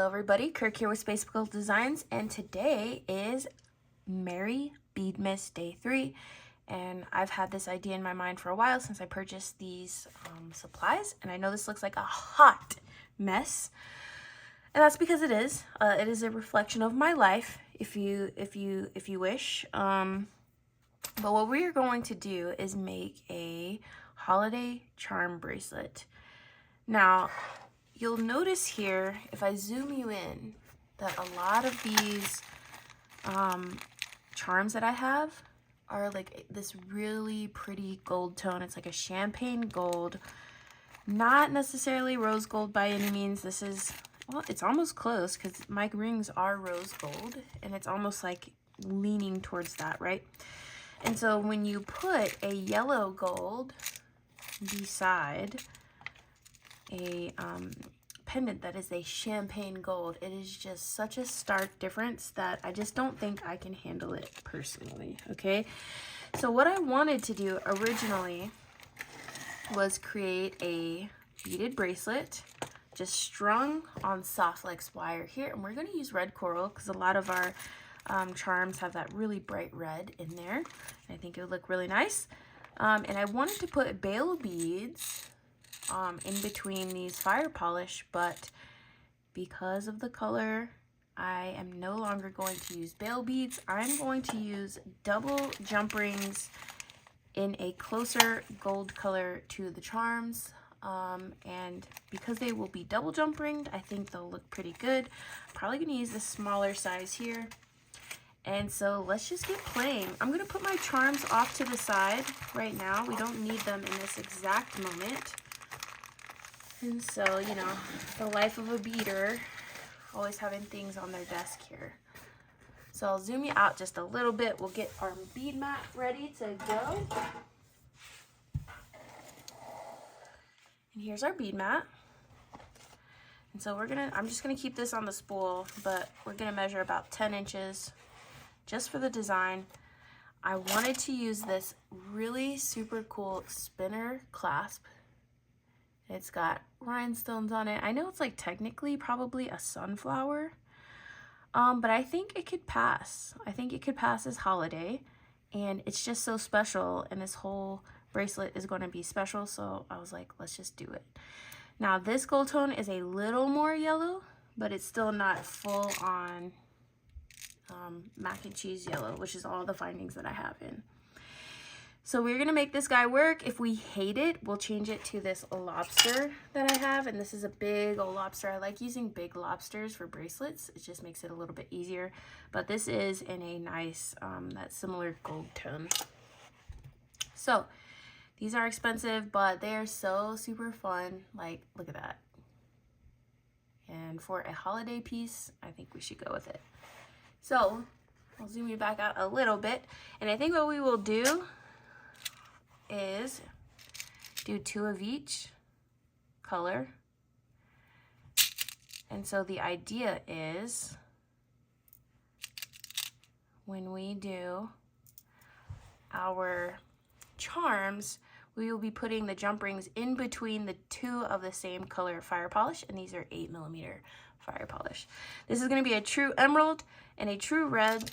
Hello everybody, Kirk here with Spaceball Designs, and today is Merry Beadmas Day 3, and I've had this idea in my mind for a while since I purchased these supplies, and I know this looks like a hot mess, and that's because it is. It is a reflection of my life, if you wish. But what we are going to do is make a holiday charm bracelet. Now, you'll notice here, if I zoom you in, that a lot of these charms that I have are like this really pretty gold tone. It's like a champagne gold, not necessarily rose gold by any means. This is, well, it's almost close because my rings are rose gold, and it's almost like leaning towards that, right? And so when you put a yellow gold beside a pendant that is a champagne gold, it is just such a stark difference that I just don't think I can handle it personally. Okay, so what I wanted to do originally was create a beaded bracelet just strung on soft flex wire here, and we're going to use red coral because a lot of our charms have that really bright red in there. I think it would look really nice. And I wanted to put bale beads in between these fire polish, but because of the color, I am no longer going to use bale beads. I'm going to use double jump rings in a closer gold color to the charms. And because they will be double jump ringed, I think they'll look pretty good. I'm probably going to use the smaller size here. And so let's just get playing. I'm going to put my charms off to the side right now. We don't need them in this exact moment. And so, you know, the life of a beader, always having things on their desk here. So I'll zoom you out just a little bit. We'll get our bead mat ready to go. And here's our bead mat. And so I'm just gonna keep this on the spool, but we're gonna measure about 10 inches just for the design. I wanted to use this really super cool spinner clasp. It's got rhinestones on it. I know it's like technically probably a sunflower, but I think it could pass. I think it could pass as holiday, and it's just so special, and this whole bracelet is going to be special, so I was like, let's just do it. Now this gold tone is a little more yellow, but it's still not full on mac and cheese yellow, which is all the findings that I have in. So we're gonna make this guy work. If we hate it, we'll change it to this lobster that I have, and this is a big old lobster. I like using big lobsters for bracelets. It just makes it a little bit easier, but this is in a nice that similar gold tone. So these are expensive, but they are so super fun. Like, look at that. And for a holiday piece, I think we should go with it. So I'll zoom you back out a little bit, and I think what we will do is do 2 of each color. And so the idea is when we do our charms, we will be putting the jump rings in between the 2 of the same color fire polish, and these are 8mm fire polish. This is going to be a true emerald and a true red,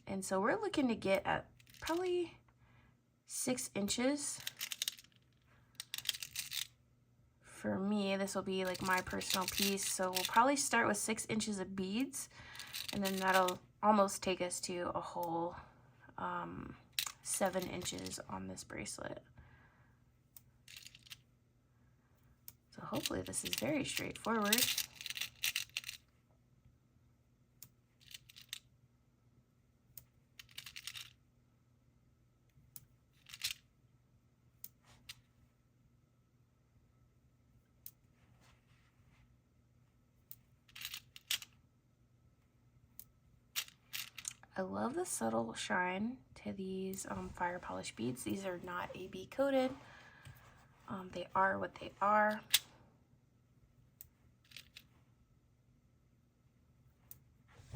and so we're looking to get at probably 6 inches. For me, this will be like my personal piece, so we'll probably start with 6 inches of beads, and then that'll almost take us to a whole 7 inches on this bracelet. So hopefully this is very straightforward. I love the subtle shine to these fire polish beads. These are not AB coated. They are what they are.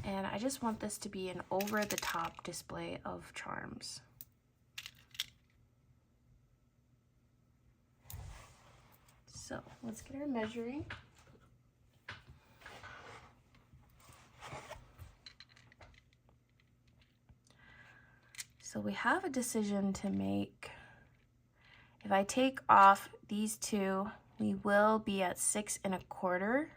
And I just want this to be an over-the-top display of charms. So let's get our measuring. So we have a decision to make. If I take off these two, we will be at 6 1/4.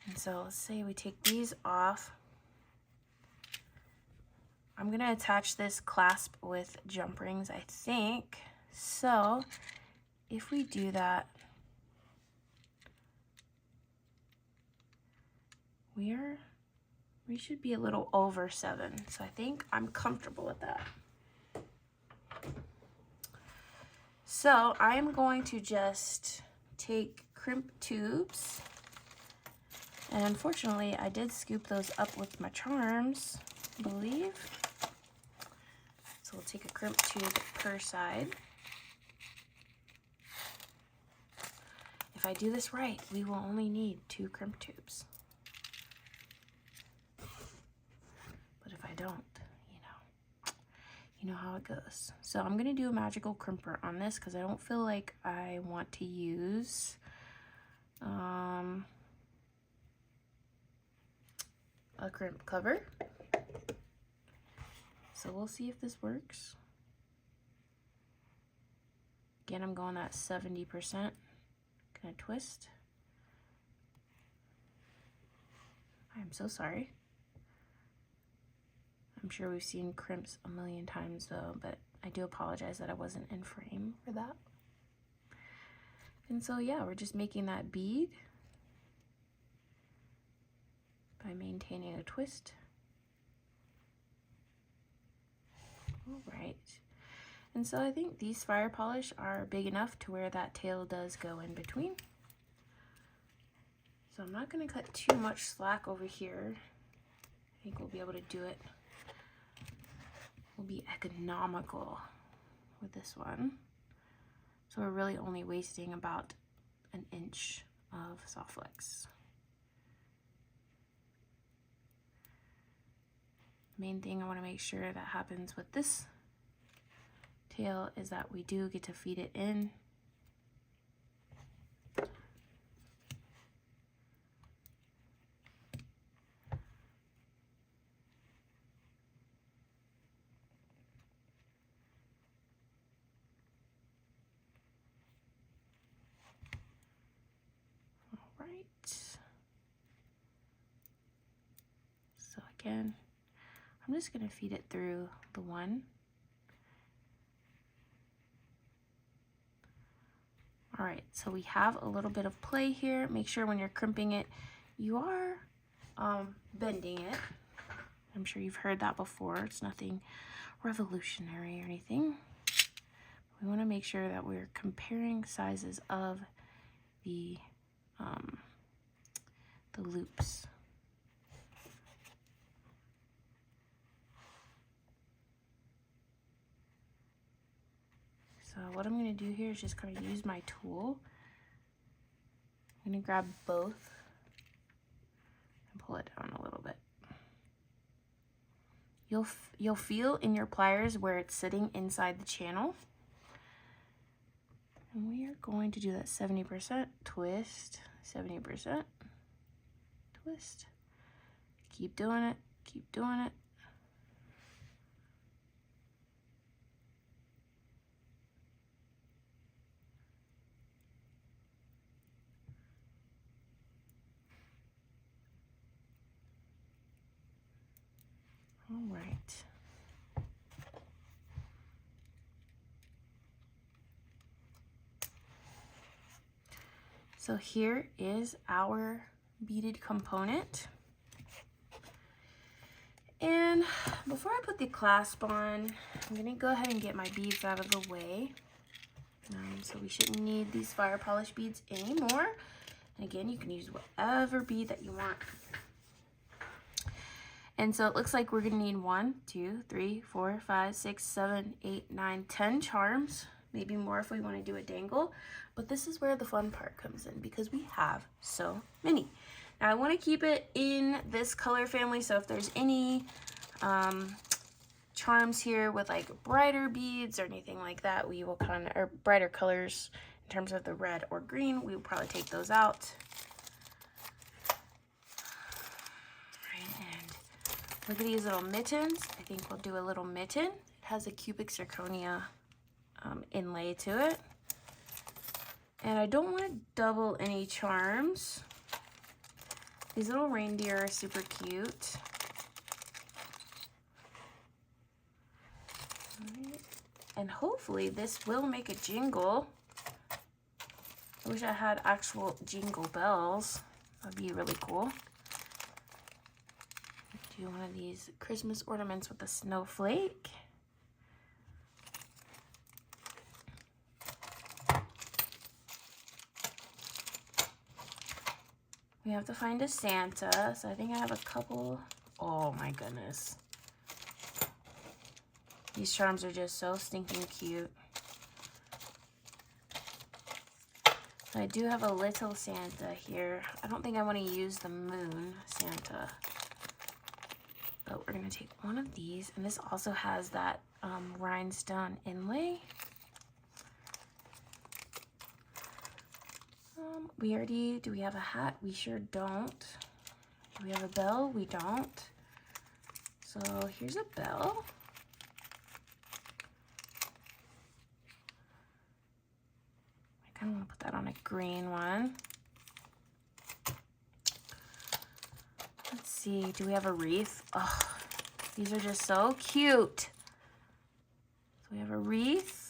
And so let's say we take these off. I'm gonna attach this clasp with jump rings, I think. So if we do that, we should be a little over 7. So I think I'm comfortable with that. So I'm going to just take crimp tubes. And unfortunately, I did scoop those up with my charms, I believe. So we'll take a crimp tube per side. If I do this right, we will only need 2 crimp tubes. But if I don't, you know how it goes. So I'm gonna do a magical crimper on this because I don't feel like I want to use a crimp cover. So we'll see if this works. Again, I'm going at 70%. Gonna twist. I'm so sorry. I'm sure we've seen crimps a million times though, but I do apologize that I wasn't in frame for that. And so yeah, we're just making that bead by maintaining a twist. All right. And so I think these fire polish are big enough to where that tail does go in between. So I'm not gonna cut too much slack over here. I think we'll be able to do it. We'll be economical with this one. So we're really only wasting about 1 inch of soft flex. Main thing I want to make sure that happens with this tail is that we do get to feed it in. All right. So again, I'm just going to feed it through the one. All right, so we have a little bit of play here. Make sure when you're crimping it, you are bending it. I'm sure you've heard that before. It's nothing revolutionary or anything. We want to make sure that we're comparing sizes of the loops. So what I'm going to do here is just kind of use my tool. I'm going to grab both and pull it down a little bit. You'll feel in your pliers where it's sitting inside the channel. And we are going to do that 70% twist, 70% twist. Keep doing it, keep doing it. All right. So here is our beaded component. And before I put the clasp on, I'm gonna go ahead and get my beads out of the way. So we shouldn't need these fire polish beads anymore. And again, you can use whatever bead that you want. And so it looks like we're gonna need 1, 2, 3, 4, 5, 6, 7, 8, 9, 10 charms. Maybe more if we want to do a dangle. But this is where the fun part comes in because we have so many. Now I want to keep it in this color family. So if there's any charms here with like brighter beads or anything like that, we will kind of, or brighter colors in terms of the red or green, we will probably take those out. Look at these little mittens. I think we'll do a little mitten. It has a cubic zirconia inlay to it. And I don't want to double any charms. These little reindeer are super cute. Right. And hopefully this will make a jingle. I wish I had actual jingle bells. That'd be really cool. Do one of these Christmas ornaments with a snowflake. We have to find a Santa, so I think I have a couple. Oh my goodness. These charms are just so stinking cute. So I do have a little Santa here. I don't think I want to use the moon Santa. But we're going to take one of these. And this also has that rhinestone inlay. Do we have a hat? We sure don't. Do we have a bell? We don't. So here's a bell. I kind of want to put that on a green one. Let's see, do we have a wreath? Oh, these are just so cute. So we have a wreath.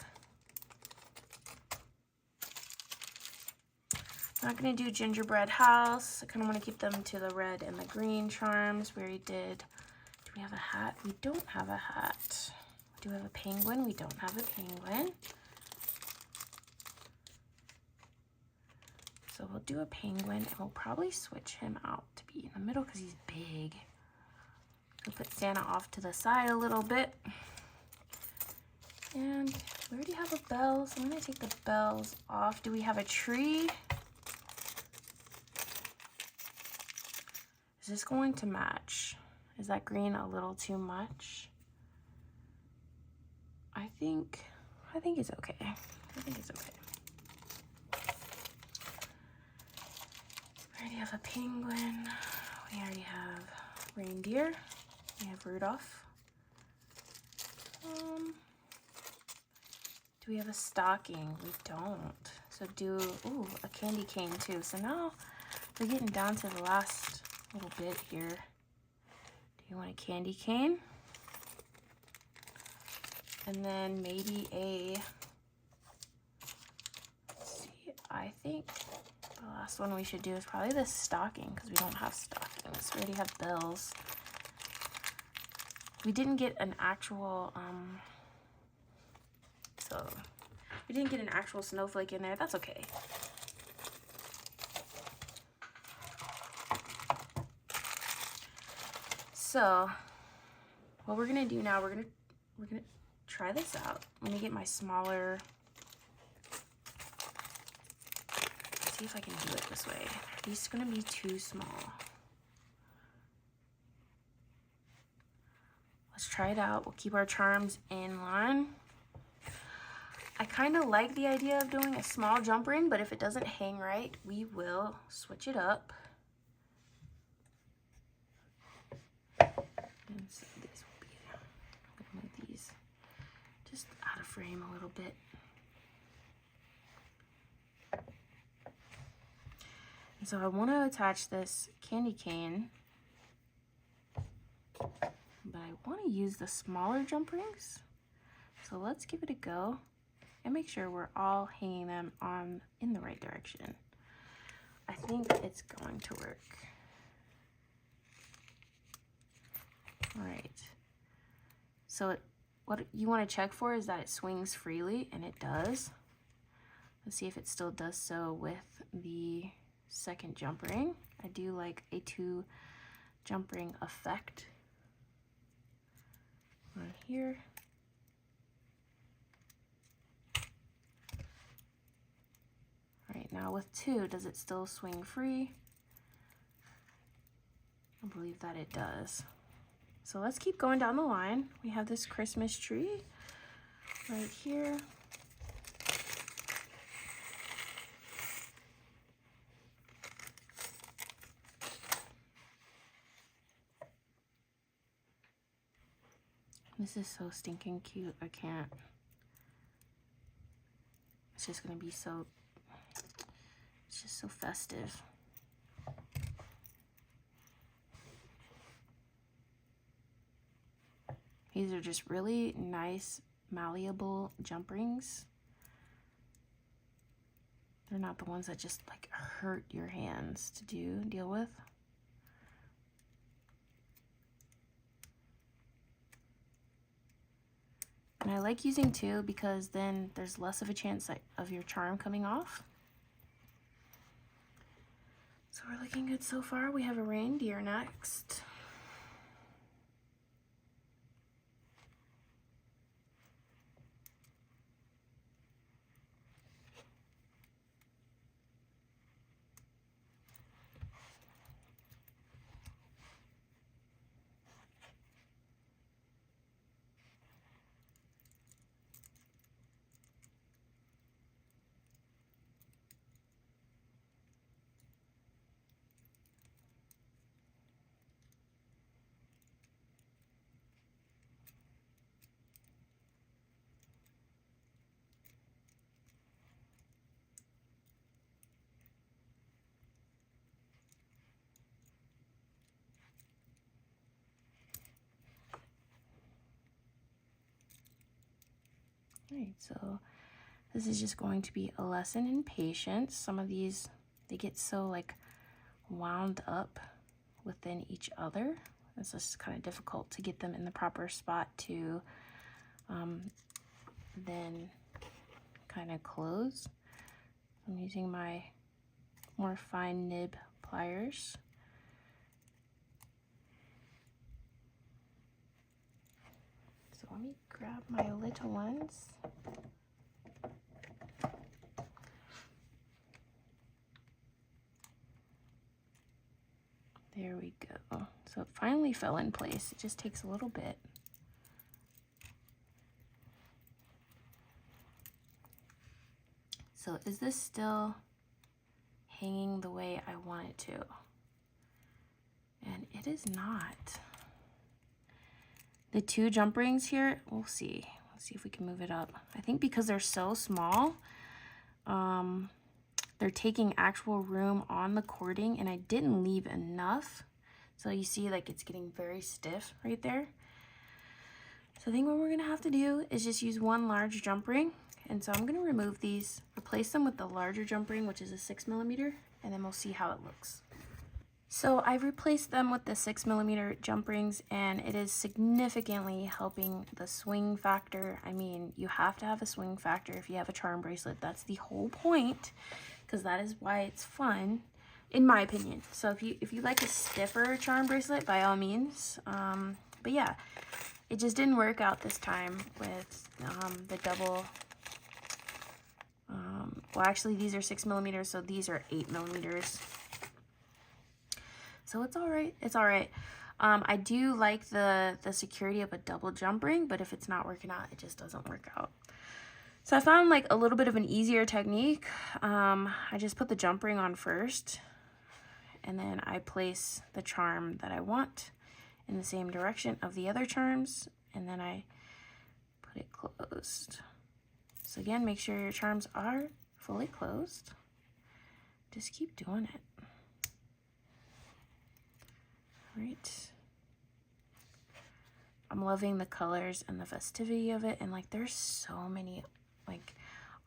Not gonna do gingerbread house. I kind of want to keep them to the red and the green charms. We already did. Do we have a hat? We don't have a hat. Do we have a penguin? We don't have a penguin. So we'll do a penguin and we'll probably switch him out to be in the middle because he's big. We'll put Santa off to the side a little bit. And we already have a bell, so I'm gonna take the bells off. Do we have a tree? Is this going to match? Is that green a little too much? I think it's okay. I think it's okay. We already have a penguin. We already have reindeer. We have Rudolph. Do we have a stocking? We don't. So do, ooh, a candy cane too. So now we're getting down to the last little bit here. Do you want a candy cane? And then maybe a, let's see, I think the last one we should do is probably the stocking because we don't have stockings. We already have bells. We didn't get an actual, so we didn't get an actual snowflake in there. That's okay. So what we're gonna do now, we're gonna try this out. Let me get my smaller, let's see if I can do it this way. These are gonna be too small. Let's try it out. We'll keep our charms in line. I kind of like the idea of doing a small jump ring, but if it doesn't hang right, we will switch it up. And so this will be, I'm gonna move these just out of frame a little bit. And so I want to attach this candy cane, but I want to use the smaller jump rings. So let's give it a go and make sure we're all hanging them on in the right direction. I think it's going to work. All right. So what you want to check for is that it swings freely, and it does. Let's see if it still does so with the second jump ring. I do like a 2 jump ring effect on here. All right, now with 2, does it still swing free? I believe that it does. So let's keep going down the line. We have this Christmas tree right here. This is so stinking cute. I can't. It's just gonna be so, it's just so festive. These are just really nice, malleable jump rings. They're not the ones that just like hurt your hands to deal with. And I like using two because then there's less of a chance of your charm coming off. So we're looking good so far. We have a reindeer next. Alright, so this is just going to be a lesson in patience. Some of these, they get so like wound up within each other. It's just kind of difficult to get them in the proper spot to then kind of close. I'm using my more fine nib pliers. So let me grab my little ones. There we go. So it finally fell in place. It just takes a little bit. So is this still hanging the way I want it to? And it is not. The two jump rings here, we'll see. Let's see if we can move it up. I think because they're so small, they're taking actual room on the cording, and I didn't leave enough. So you see like it's getting very stiff right there. So I think what we're gonna have to do is just use one large jump ring. And so I'm gonna remove these, replace them with the larger jump ring, which is a 6mm, and then we'll see how it looks. So I've replaced them with the 6mm jump rings, and it is significantly helping the swing factor. I mean, you have to have a swing factor if you have a charm bracelet. That's the whole point, because that is why it's fun, in my opinion. So if you like a stiffer charm bracelet, by all means. But yeah, it just didn't work out this time with the double. Well, actually, these are 6mm, so these are 8mm. So it's all right. It's all right. I do like the security of a double jump ring, but if it's not working out, it just doesn't work out. So I found like a little bit of an easier technique. I just put the jump ring on first, and then I place the charm that I want in the same direction of the other charms, and then I put it closed. So again, make sure your charms are fully closed. Just keep doing it. Right. I'm loving the colors and the festivity of it, and like there's so many like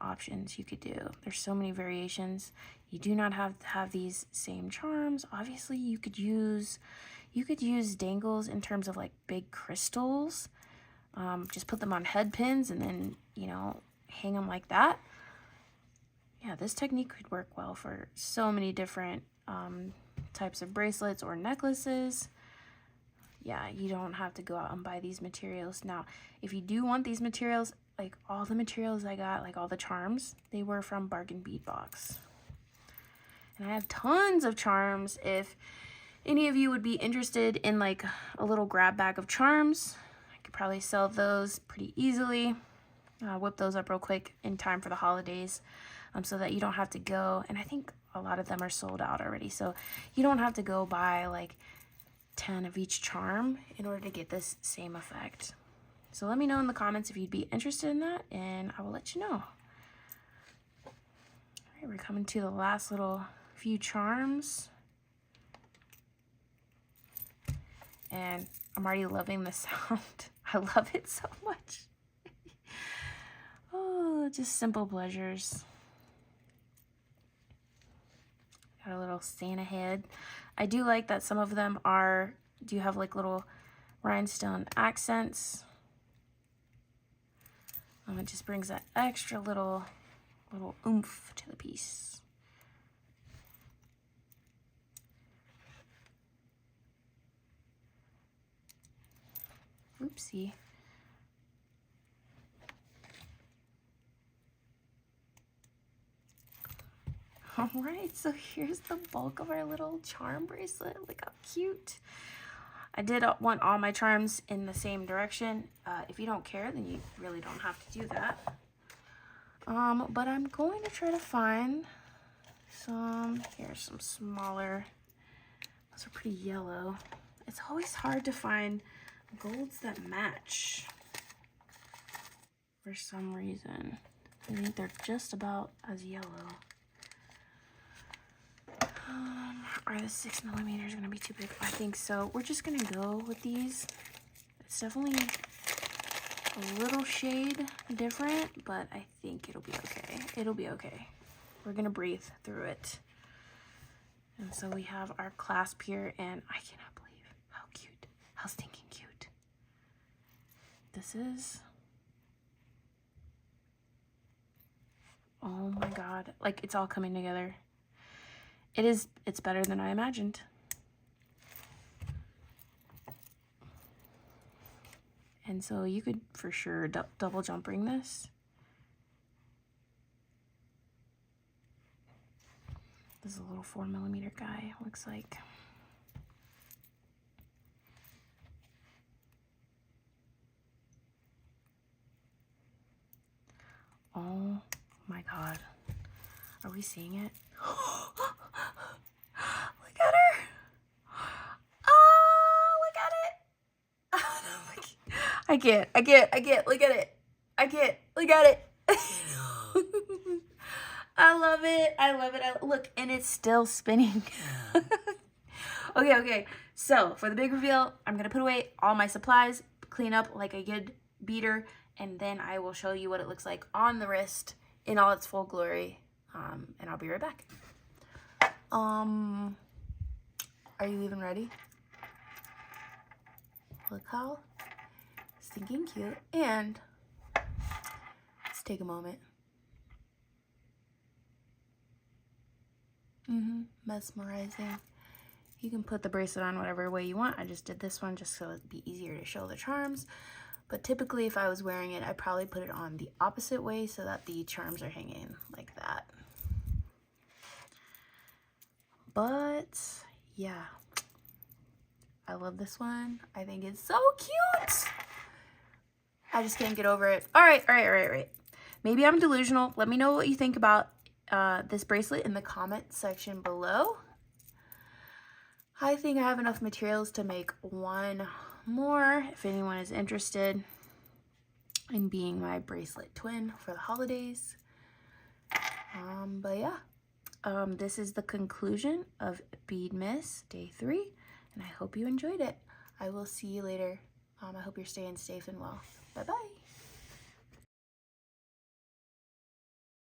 options you could do. There's so many variations. You do not have to have these same charms. Obviously, you could use dangles in terms of like big crystals. Just put them on head pins and then, you know, hang them like that. Yeah, this technique could work well for so many different types of bracelets or necklaces. Yeah, you don't have to go out and buy these materials. Now, if you do want these materials, like all the materials I got, like all the charms, they were from Bargain Bead Box. And I have tons of charms. If any of you would be interested in like a little grab bag of charms, I could probably sell those pretty easily. Whip those up real quick in time for the holidays, so that you don't have to go. And I think a lot of them are sold out already, so you don't have to go buy like 10 of each charm in order to get this same effect. So let me know in the comments if you'd be interested in that, and I will let you know. All right, we're coming to the last little few charms. And I'm already loving the sound. I love it so much. Oh, just simple pleasures. Got a little Santa head. I do like that some of them do have like little rhinestone accents. It just brings that extra little oomph to the piece. Oopsie. All right, so here's the bulk of our little charm bracelet. Look how cute. I did want all my charms in the same direction. If you don't care, then you really don't have to do that. But I'm going to try to find here's some smaller, those are pretty yellow. It's always hard to find golds that match for some reason. I think they're just about as yellow. Are the 6mm gonna be too big? I think so. We're just gonna go with these. It's definitely a little shade different, but I think it'll be okay. It'll be okay. We're gonna breathe through it. And so we have our clasp here, and I cannot believe how cute, how stinking cute this is. Oh my God, like it's all coming together. It's better than I imagined. And so you could for sure double jump ring this. This is a little 4mm guy, looks like. Oh my God. Are we seeing it? Look at her. Oh, look at it. I can't. Look at it. I can't. Look at it. I love it. Look, and it's still spinning. Okay. So for the big reveal, I'm going to put away all my supplies, clean up like a good beater, and then I will show you what it looks like on the wrist in all its full glory. And I'll be right back. Are you even ready? Look how stinking cute. And let's take a moment. Mesmerizing. You can put the bracelet on whatever way you want. I just did this one just so it'd be easier to show the charms. But typically if I was wearing it, I'd probably put it on the opposite way so that the charms are hanging like that. But yeah, I love this one. I think it's so cute. I just can't get over it. All right. Maybe I'm delusional. Let me know what you think about this bracelet in the comment section below. I think I have enough materials to make one more if anyone is interested in being my bracelet twin for the holidays. But yeah. This is the conclusion of Beadmas Day 3, and I hope you enjoyed it. I will see you later. I hope you're staying safe and well. Bye-bye.